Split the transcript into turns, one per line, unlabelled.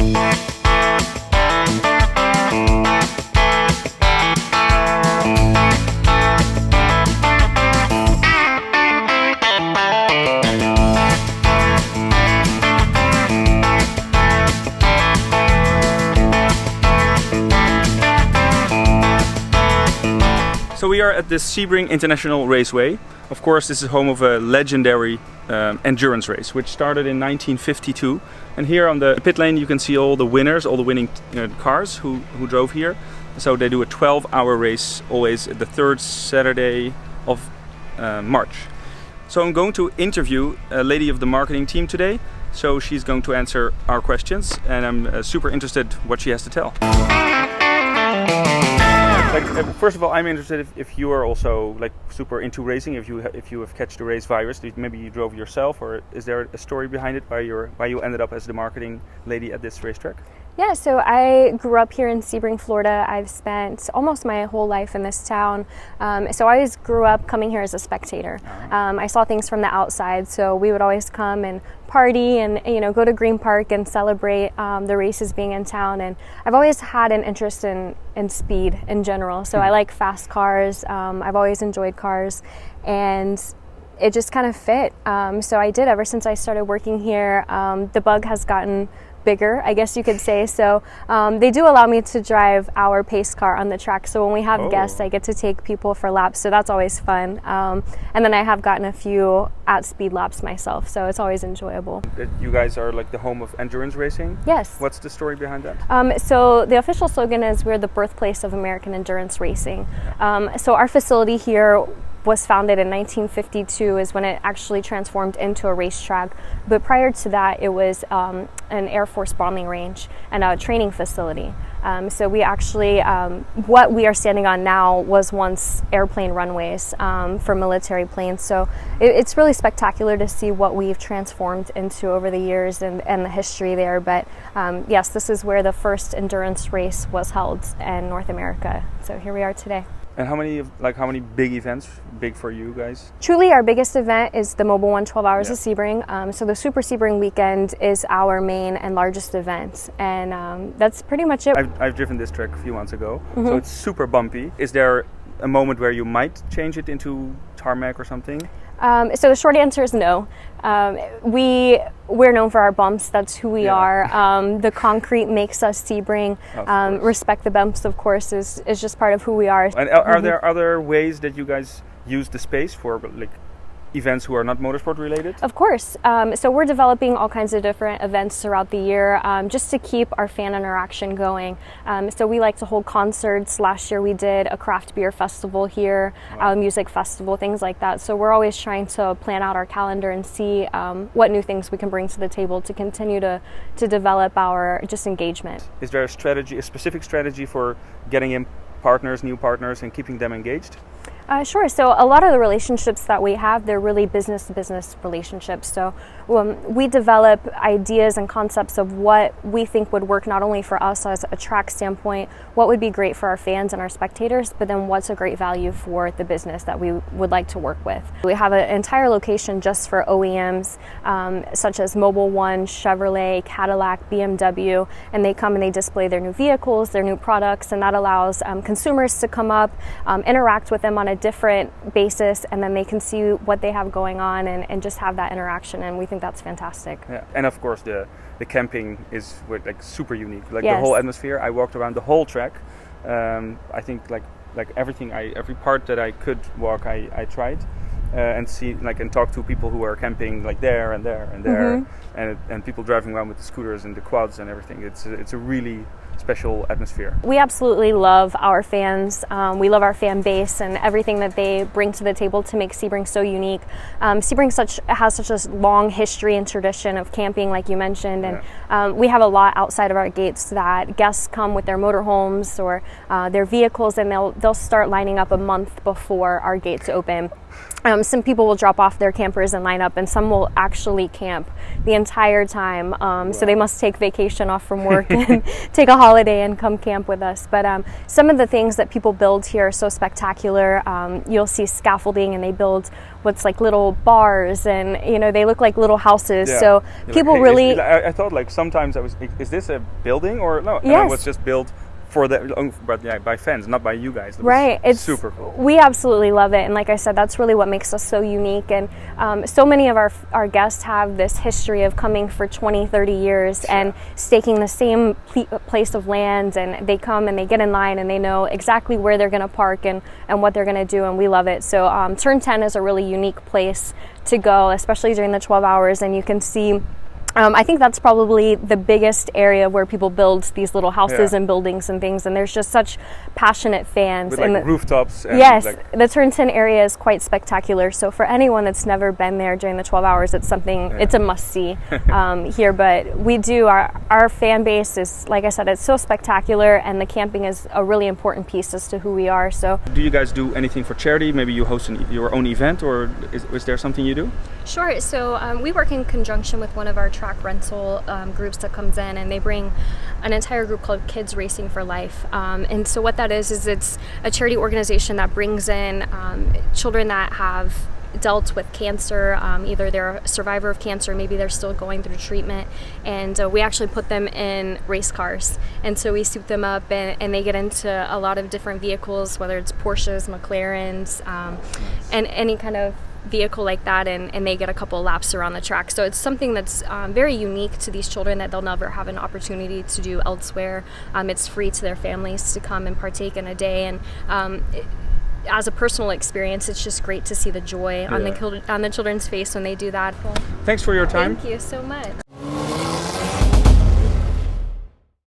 So we are at the Sebring International Raceway. Of course, this is home of a legendary endurance race, which started in 1952. And here on the pit lane, you can see all the winners, all the winning cars who drove here. So they do a 12-hour race, always the third Saturday of March. So I'm going to interview a lady of the marketing team today. So she's going to answer our questions, and I'm super interested what she has to tell. First of all, I'm interested if you are also like super into racing. If you have catched the race virus, maybe you drove yourself, or is there a story behind it why you ended up as the marketing lady at this racetrack?
Yeah, so I grew up here in Sebring, Florida. I've spent almost my whole life in this town. So I always grew up coming here as a spectator. I saw things from the outside, so we would always come and party and go to Green Park and celebrate the races being in town. And I've always had an interest in speed in general. So I like fast cars. I've always enjoyed cars, and it just kind of fit. So I did ever since I started working here. The bug has gotten bigger, I guess you could say. So they do allow me to drive our pace car on the track. So when we have guests, I get to take people for laps. So that's always fun. And then I have gotten a few at-speed laps myself. So it's always enjoyable.
You guys are like the home of endurance racing?
Yes.
What's the story behind that?
So the official slogan is we're the birthplace of American endurance racing. So our facility here was founded in 1952 is when it actually transformed into a racetrack. But prior to that, it was an Air Force bombing range and a training facility. So we actually, what we are standing on now was once airplane runways for military planes. So it's really spectacular to see what we've transformed into over the years and the history there. But yes, this is where the first endurance race was held in North America. So here we are today.
And how many big events, big for you guys?
Truly, our biggest event is the Mobile One 12 Hours of Sebring. So the Super Sebring Weekend is our main and largest event, and that's pretty much it.
I've driven this track a few months ago, so it's super bumpy. Is there a moment where you might change it into tarmac or something?
So the short answer is no. We're known for our bumps. That's who we are. The concrete makes us Sebring. Respect the bumps, of course, is just part of who we are.
And are there other ways that you guys use the space for like events who are not motorsport related?
Of course. So we're developing all kinds of different events throughout the year just to keep our fan interaction going. So we like to hold concerts. Last year we did a craft beer festival here, a music festival, things like that. So we're always trying to plan out our calendar and see what new things we can bring to the table to continue to develop our just engagement.
Is there a specific strategy for getting in new partners and keeping them engaged?
Sure. So a lot of the relationships that we have, they're really business-to-business relationships. So we develop ideas and concepts of what we think would work not only for us as a track standpoint, what would be great for our fans and our spectators, but then what's a great value for the business that we would like to work with. We have an entire location just for OEMs, such as Mobile One, Chevrolet, Cadillac, BMW, and they come and they display their new vehicles, their new products, and that allows consumers to come up, interact with them on a different basis, and then they can see what they have going on and just have that interaction, and we think that's fantastic.
Yeah, and of course the camping is like super unique. Like the whole atmosphere. I walked around the whole track. I think like everything, every part that I could walk, I tried. And see and talk to people who are camping like there and there and there, and people driving around with the scooters and the quads and everything. It's a really special atmosphere.
We absolutely love our fans. We love our fan base and everything that they bring to the table to make Sebring so unique. Sebring has such a long history and tradition of camping, like you mentioned, and we have a lot outside of our gates that guests come with their motorhomes or their vehicles, and they'll start lining up a month before our gates open. Some people will drop off their campers and line up, and some will actually camp the entire time. So they must take vacation off from work and take a holiday and come camp with us. But some of the things that people build here are so spectacular. You'll see scaffolding, and they build what's like little bars, and they look like little houses.
Yeah.
So
You're
people
like,
really.
I thought like sometimes is this a building or no? And
Yes.
it was just built for but yeah, by fans, not by you guys. It was
Right, it's
super cool.
We absolutely love it, and like I said, that's really what makes us so unique. And so many of our guests have this history of coming for 20, 30 years and staking the same place of land, and they come and they get in line and they know exactly where they're going to park and what they're going to do, and we love it. So Turn 10 is a really unique place to go, especially during the 12 hours, and you can see. I think that's probably the biggest area where people build these little houses and buildings and things, and there's just such passionate fans.
With like rooftops. And
yes,
like
the Turn 10 area is quite spectacular. So for anyone that's never been there during the 12 hours, it's something, it's a must-see here. But we do, our fan base is, like I said, it's so spectacular, and the camping is a really important piece as to who we are. So,
do you guys do anything for charity? Maybe you host your own event, or is there something you do?
Sure. So we work in conjunction with one of our track rental groups that comes in, and they bring an entire group called Kids Racing for Life. And so what that is it's a charity organization that brings in children that have dealt with cancer, either they're a survivor of cancer, maybe they're still going through treatment, and we actually put them in race cars, and so we suit them up, and they get into a lot of different vehicles, whether it's Porsches, McLarens, and any kind of vehicle like that, and they get a couple laps around the track. So it's something that's very unique to these children that they'll never have an opportunity to do elsewhere. It's free to their families to come and partake in a day, and as a personal experience, it's just great to see the joy on the children's face when they do that.
Thanks for your time.
Thank you so much.